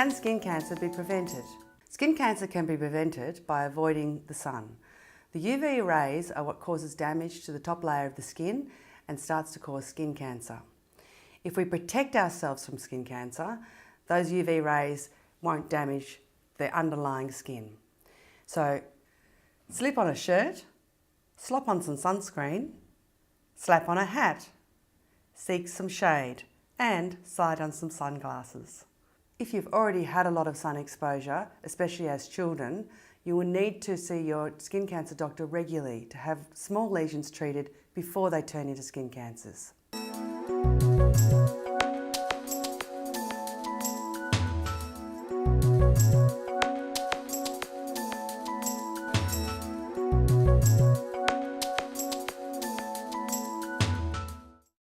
Can skin cancer be prevented? Skin cancer can be prevented by avoiding the sun. The UV rays are what causes damage to the top layer of the skin and starts to cause skin cancer. If we protect ourselves from skin cancer, those UV rays won't damage the underlying skin. So slip on a shirt, slop on some sunscreen, slap on a hat, seek some shade and slide on some sunglasses. If you've already had a lot of sun exposure, especially as children, you will need to see your skin cancer doctor regularly to have small lesions treated before they turn into skin cancers.